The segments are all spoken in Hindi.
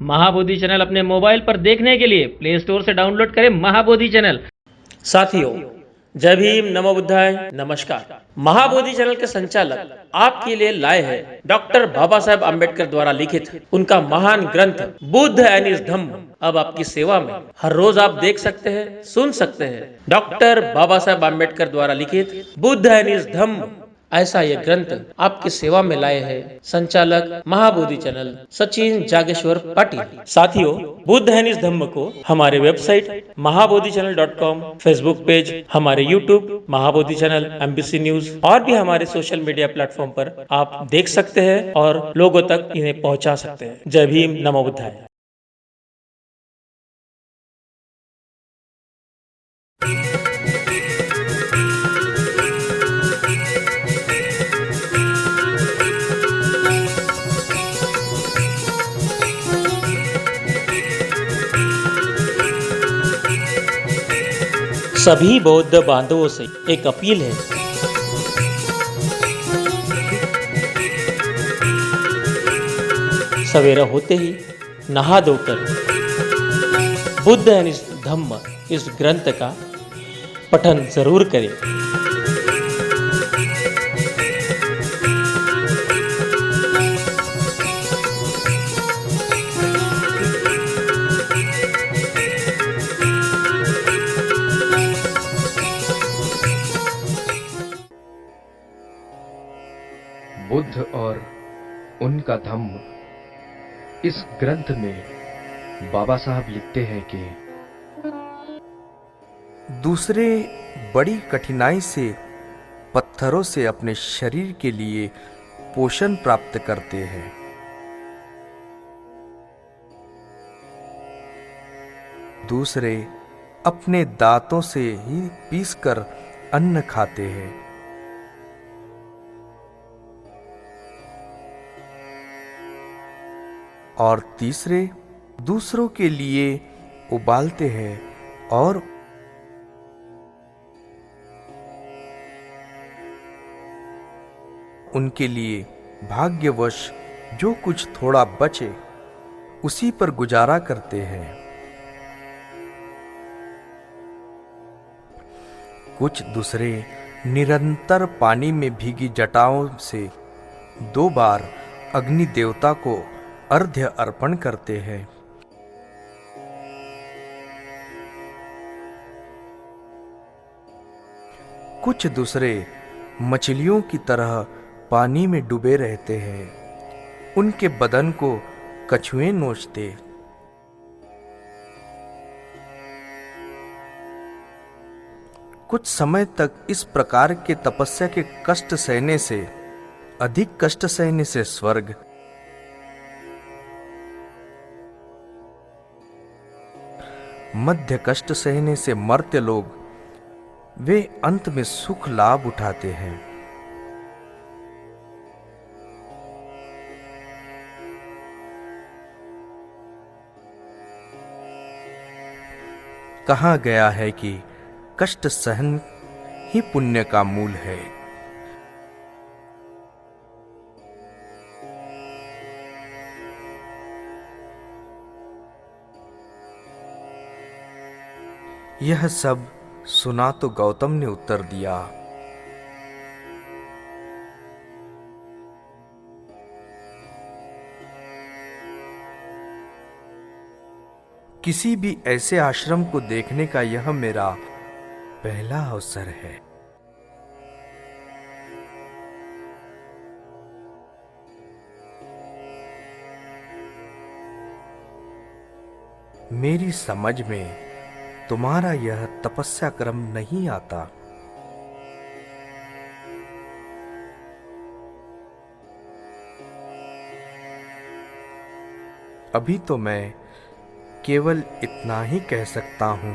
महाबोधि चैनल अपने मोबाइल पर देखने के लिए प्ले स्टोर से डाउनलोड करें महाबोधि चैनल। साथियों, जय भीम, नमो बुद्धाय, नमस्कार। महाबोधि चैनल के संचालक आपके लिए लाए हैं डॉक्टर बाबा साहेब आम्बेडकर द्वारा लिखित उनका महान ग्रंथ बुद्ध एंड हिज धम्म अब आपकी सेवा में। हर रोज आप देख सकते हैं, सुन सकते हैं डॉक्टर बाबा साहेब आम्बेडकर द्वारा लिखित बुद्ध एंड हिज धम्म। ऐसा यह ग्रंथ आपकी सेवा में लाए हैं संचालक महाबोधि चैनल सचिन जागेश्वर पाटिल। साथियों, बुद्ध एंड हिज धम्म को हमारे वेबसाइट महाबोधिचैनल.com, फेसबुक पेज, हमारे YouTube Mahabodhi channel, MBC news और भी हमारे सोशल मीडिया प्लेटफॉर्म पर आप देख सकते हैं और लोगों तक इन्हें पहुंचा सकते हैं। जय भीम, नमो बुद्धाय। सभी बौद्ध बांधवों से एक अपील है। सवेरा होते ही नहा धोकर बुद्ध एंड इस धम्म इस ग्रंथ का पठन जरूर करें। बुद्ध और उनका धम्म इस ग्रंथ में बाबा साहब लिखते हैं कि दूसरे बड़ी कठिनाई से पत्थरों से अपने शरीर के लिए पोषण प्राप्त करते हैं। दूसरे अपने दांतों से ही पीसकर अन्न खाते हैं। और तीसरे दूसरों के लिए उबालते हैं और उनके लिए भाग्यवश जो कुछ थोड़ा बचे उसी पर गुजारा करते हैं। कुछ दूसरे निरंतर पानी में भीगी जटाओं से 2 बार अग्नि देवता को अर्घ्य अर्पण करते हैं। कुछ दूसरे मछलियों की तरह पानी में डूबे रहते हैं, उनके बदन को कछुए नोचते। कुछ समय तक इस प्रकार के तपस्या के कष्ट सहने से अधिक कष्ट सहने से स्वर्ग, मध्य कष्ट सहने से मर्त्य लोग, वे अंत में सुख लाभ उठाते हैं। कहा गया है कि कष्ट सहन ही पुण्य का मूल है। यह सब सुना तो गौतम ने उत्तर दिया, किसी भी ऐसे आश्रम को देखने का यह मेरा पहला अवसर है। मेरी समझ में तुम्हारा यह तपस्या क्रम नहीं आता। अभी तो मैं केवल इतना ही कह सकता हूं,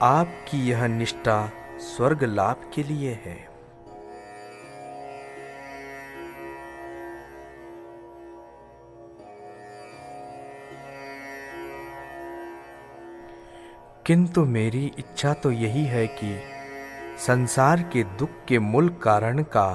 आपकी यह निष्ठा स्वर्ग लाभ के लिए है। किंतु मेरी इच्छा तो यही है कि संसार के दुख के मूल कारण का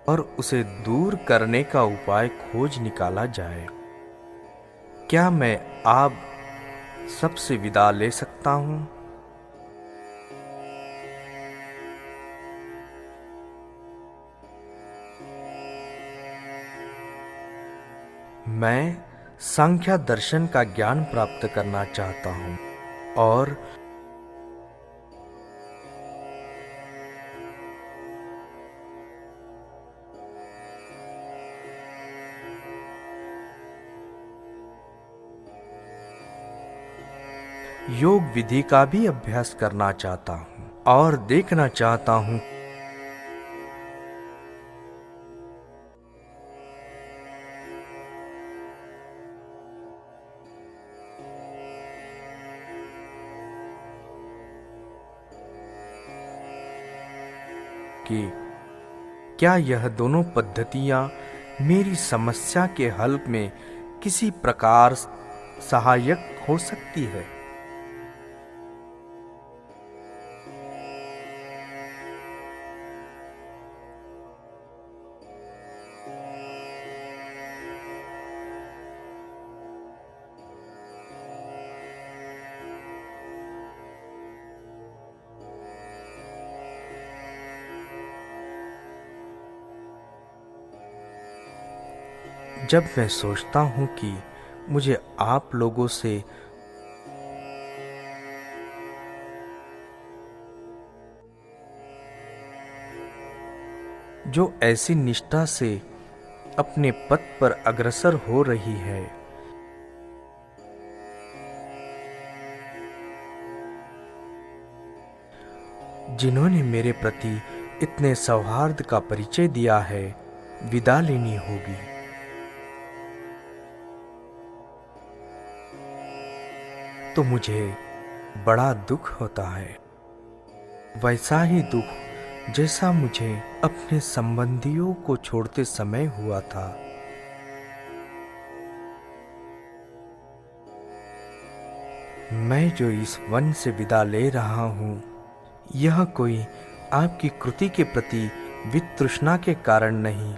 और उसे दूर करने का उपाय खोज निकाला जाए। क्या मैं आप सबसे विदा ले सकता हूं? मैं सांख्य दर्शन का ज्ञान प्राप्त करना चाहता हूं और योग विधि का भी अभ्यास करना चाहता हूं और देखना चाहता हूं कि क्या यह दोनों पद्धतियां मेरी समस्या के हल में किसी प्रकार सहायक हो सकती है। जब मैं सोचता हूं कि मुझे आप लोगों से जो ऐसी निष्ठा से अपने पथ पर अग्रसर हो रही है, जिन्होंने मेरे प्रति इतने सौहार्द का परिचय दिया है, विदा लेनी होगी। तो मुझे बड़ा दुख होता है, वैसा ही दुख जैसा मुझे अपने संबंधियों को छोड़ते समय हुआ था। मैं जो इस वन से विदा ले रहा हूं, यह कोई आपकी कृति के प्रति वितृष्णा के कारण नहीं,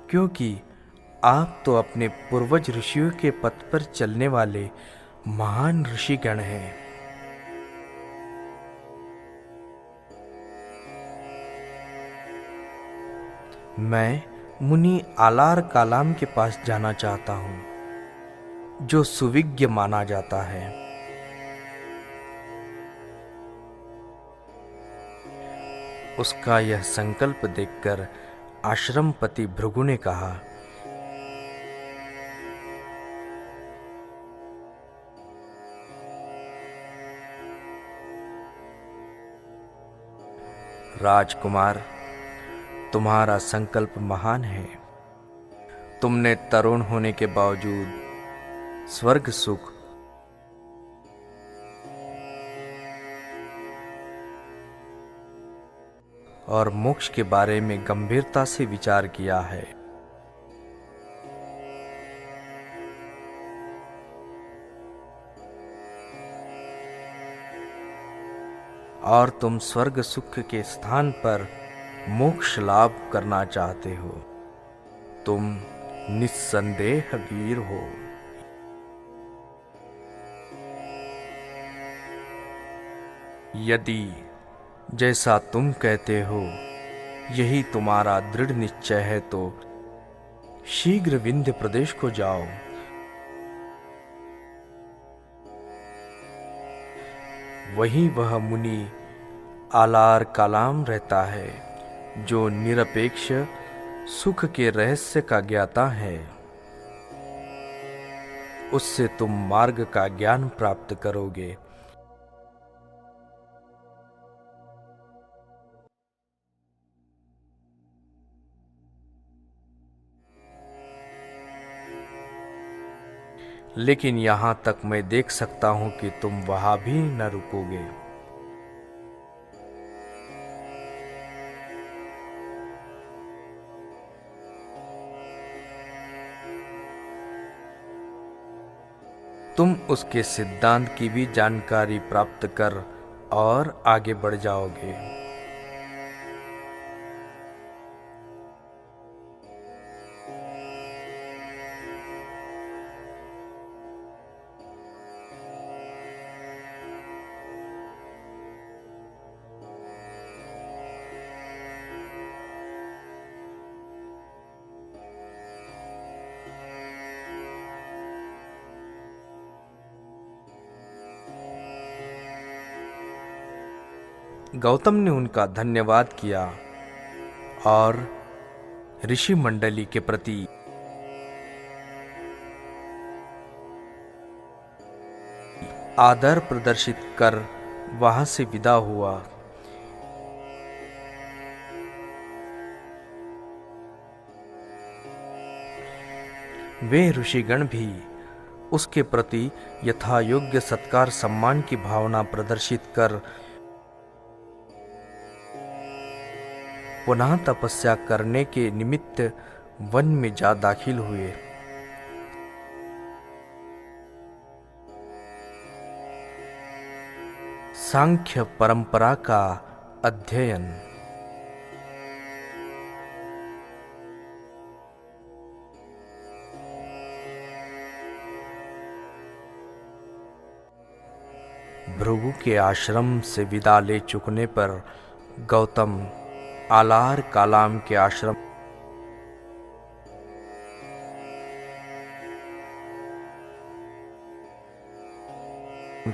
क्योंकि आप तो अपने पूर्वज ऋषियों के पथ पर चलने वाले महान ऋषिगण हैं। मैं मुनि आलार कालाम के पास जाना चाहता हूं, जो सुविज्ञ माना जाता है। उसका यह संकल्प देखकर आश्रमपति भृगु ने कहा, राजकुमार, तुम्हारा संकल्प महान है। तुमने तरुण होने के बावजूद स्वर्ग सुख और मोक्ष के बारे में गंभीरता से विचार किया है। और तुम स्वर्ग सुख के स्थान पर मोक्ष लाभ करना चाहते हो। तुम निस्संदेह वीर हो। यदि जैसा तुम कहते हो यही तुम्हारा दृढ़ निश्चय है, तो शीघ्र विंध्य प्रदेश को जाओ। वहीं वह मुनि आलार कालाम रहता है, जो निरपेक्ष सुख के रहस्य का ज्ञाता है। उससे तुम मार्ग का ज्ञान प्राप्त करोगे। लेकिन यहां तक मैं देख सकता हूं कि तुम वहां भी न रुकोगे। तुम उसके सिद्धांत की भी जानकारी प्राप्त कर और आगे बढ़ जाओगे। गौतम ने उनका धन्यवाद किया और ऋषि मंडली के प्रति आदर प्रदर्शित कर वहां से विदा हुआ। वे ऋषिगण भी उसके प्रति यथा योग्य सत्कार सम्मान की भावना प्रदर्शित कर पुनः तपस्या करने के निमित्त वन में जा दाखिल हुए। सांख्य परंपरा का अध्ययन। भृगु के आश्रम से विदा ले चुकने पर गौतम आलार कालाम के आश्रम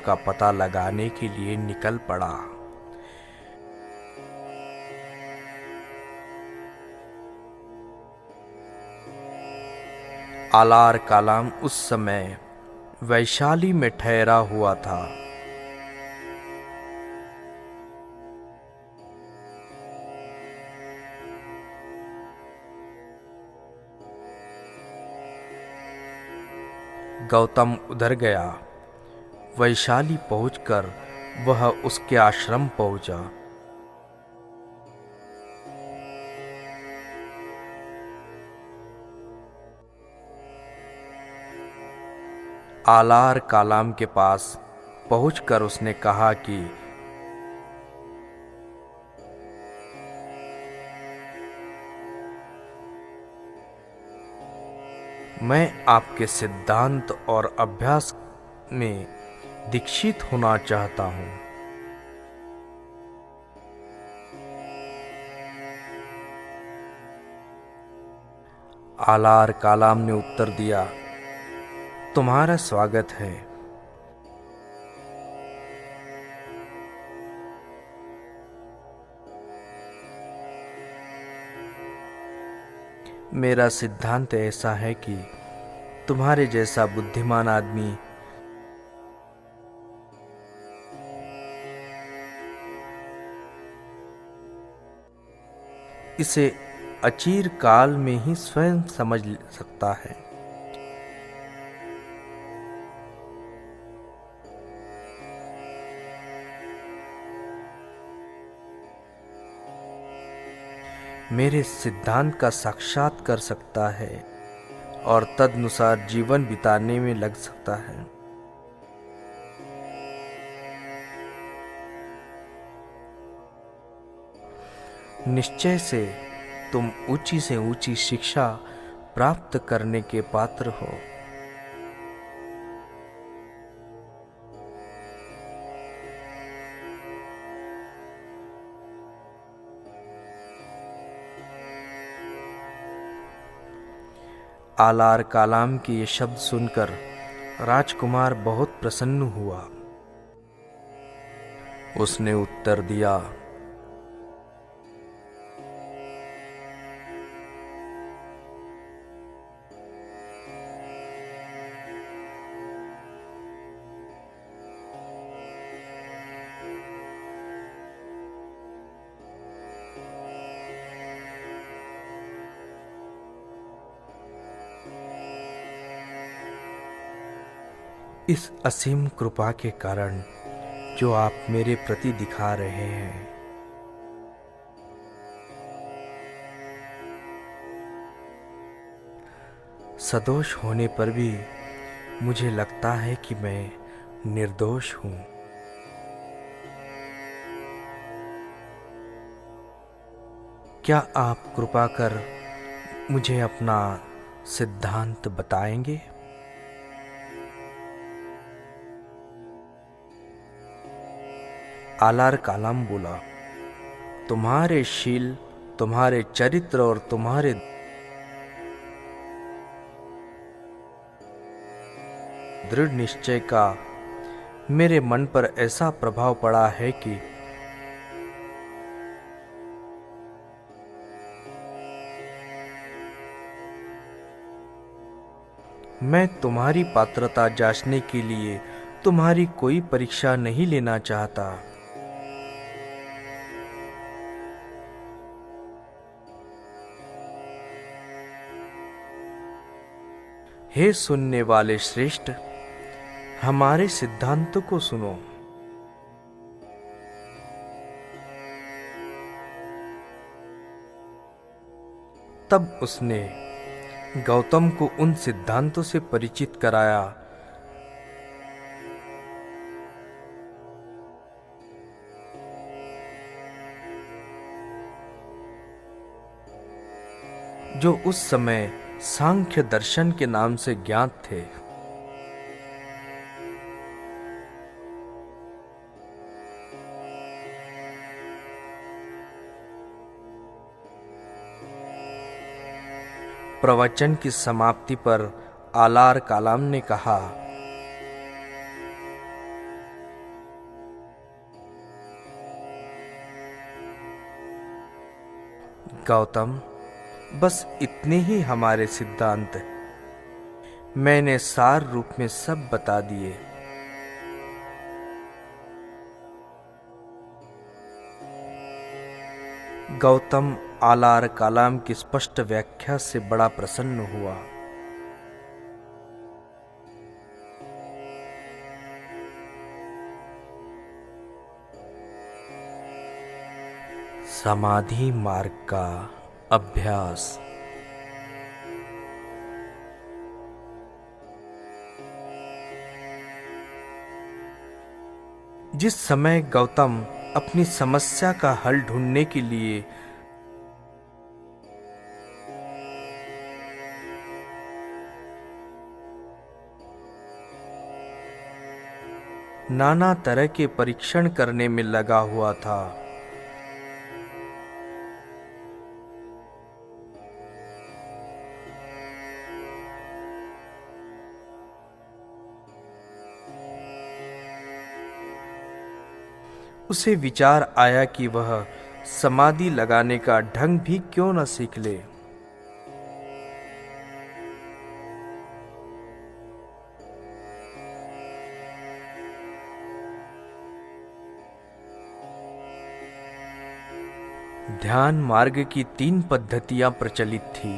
का पता लगाने के लिए निकल पड़ा। आलार कालाम उस समय वैशाली में ठहरा हुआ था। गौतम उधर गया। वैशाली पहुंचकर वह उसके आश्रम पहुंचा। आलार कालाम के पास पहुंचकर उसने कहा कि मैं आपके सिद्धांत और अभ्यास में दीक्षित होना चाहता हूं। आलार कालाम ने उत्तर दिया, तुम्हारा स्वागत है। मेरा सिद्धांत ऐसा है कि तुम्हारे जैसा बुद्धिमान आदमी इसे अचिर काल में ही स्वयं समझ सकता है। मेरे सिद्धांत का साक्षात कर सकता है और तदनुसार जीवन बिताने में लग सकता है। निश्चय से तुम ऊंची से ऊंची शिक्षा प्राप्त करने के पात्र हो। आलार कालाम के ये शब्द सुनकर राजकुमार बहुत प्रसन्न हुआ। उसने उत्तर दिया, इस असीम कृपा के कारण जो आप मेरे प्रति दिखा रहे हैं, सदोष होने पर भी मुझे लगता है कि मैं निर्दोष हूँ। क्या आप कृपा कर मुझे अपना सिद्धांत बताएंगे? आलार कालाम बोला, तुम्हारे शील, तुम्हारे चरित्र और तुम्हारे दृढ़ निश्चय का मेरे मन पर ऐसा प्रभाव पड़ा है कि मैं तुम्हारी पात्रता जांचने के लिए तुम्हारी कोई परीक्षा नहीं लेना चाहता। हे सुनने वाले श्रेष्ठ, हमारे सिद्धांतों को सुनो। तब उसने गौतम को उन सिद्धांतों से परिचित कराया जो उस समय सांख्य दर्शन के नाम से ज्ञात थे। प्रवचन की समाप्ति पर आलार कालाम ने कहा, गौतम, बस इतने ही हमारे सिद्धांत मैंने सार रूप में सब बता दिए। गौतम आलार कालाम की स्पष्ट व्याख्या से बड़ा प्रसन्न हुआ। समाधि मार्ग का अभ्यास। जिस समय गौतम अपनी समस्या का हल ढूंढने के लिए नाना तरह के परीक्षण करने में लगा हुआ था, उसे विचार आया कि वह समाधि लगाने का ढंग भी क्यों न सीख ले। ध्यान मार्ग की 3 पद्धतियां प्रचलित थी।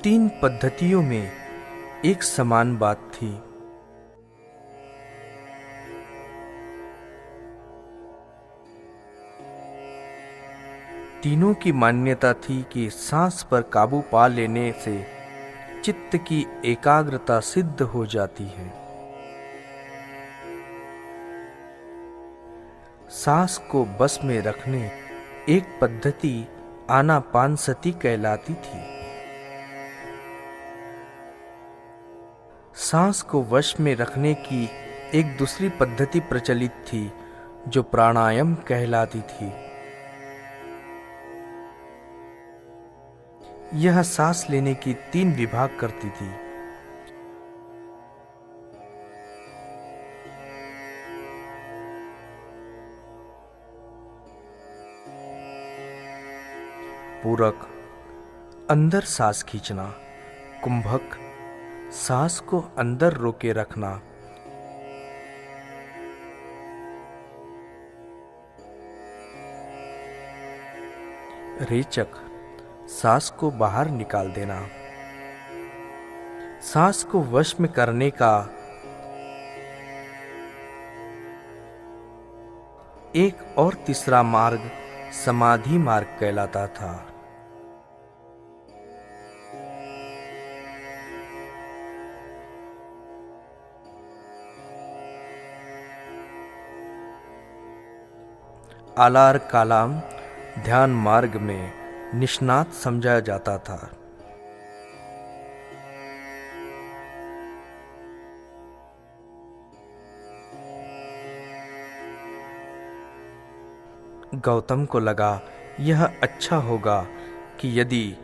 तीन पद्धतियों में एक समान बात थी। तीनों की मान्यता थी कि सांस पर काबू पा लेने से चित्त की एकाग्रता सिद्ध हो जाती है। सांस को बस में रखने एक पद्धति आनापानसति कहलाती थी। सांस को वश में रखने की एक दूसरी पद्धति प्रचलित थी जो प्राणायाम कहलाती थी। यह सांस लेने की 3 विभाग करती थी। पूरक, अंदर सांस खींचना। कुंभक, सांस को अंदर रोके रखना। रेचक, सांस को बाहर निकाल देना। सांस को वश में करने का एक और तीसरा मार्ग समाधि मार्ग कहलाता था। आलार कालाम ध्यान मार्ग में निष्णात समझा जाता था। गौतम को लगा यह अच्छा होगा कि यदि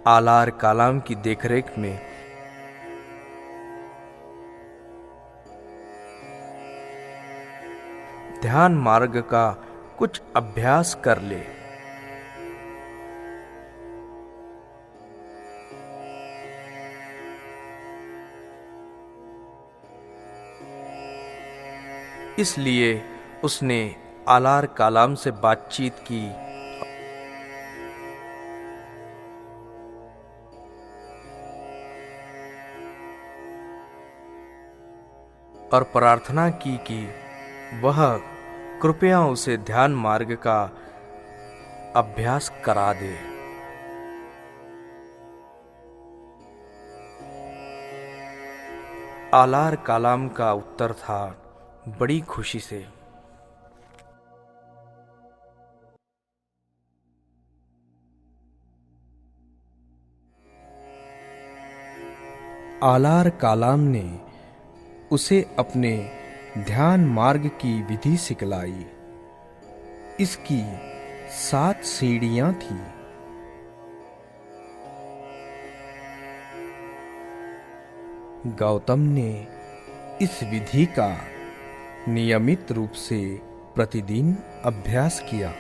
आलार कालाम की देखरेख में ध्यान मार्ग का कुछ अभ्यास कर ले। इसलिए उसने आलार कालाम से बातचीत की और प्रार्थना की कि वह कृपया उसे ध्यान मार्ग का अभ्यास करा दे। आलार कालाम का उत्तर था, बड़ी खुशी से। आलार कालाम ने उसे अपने ध्यान मार्ग की विधि सिखलाई। इसकी 7 सीढ़ियां थी। गौतम ने इस विधि का नियमित रूप से प्रतिदिन अभ्यास किया।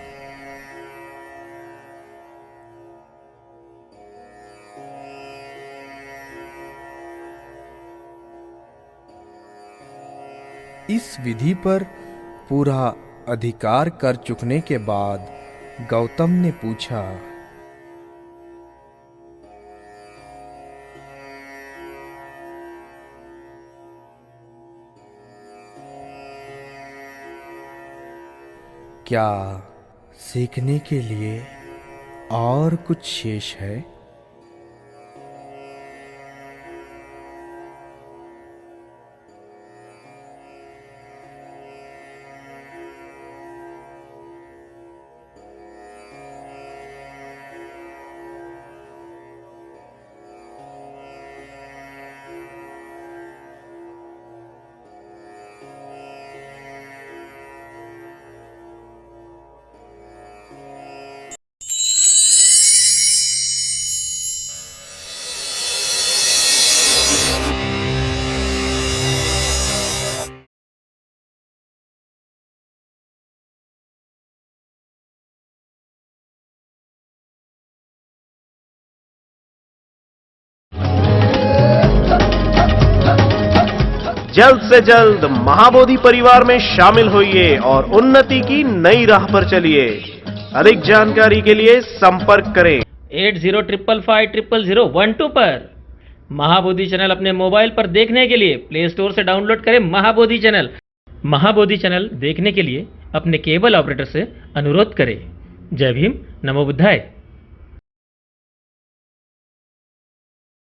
इस विधि पर पूरा अधिकार कर चुकने के बाद गौतम ने पूछा, क्या सीखने के लिए और कुछ शेष है? जल्द से जल्द महाबोधि परिवार में शामिल होइए और उन्नति की नई राह पर चलिए। अधिक जानकारी के लिए संपर्क करें 8055550012 पर। महाबोधि चैनल अपने मोबाइल पर देखने के लिए प्ले स्टोर से डाउनलोड करें महाबोधि चैनल। महाबोधि चैनल देखने के लिए अपने केबल ऑपरेटर से अनुरोध करें। जय भीम, नमो बुद्धाय।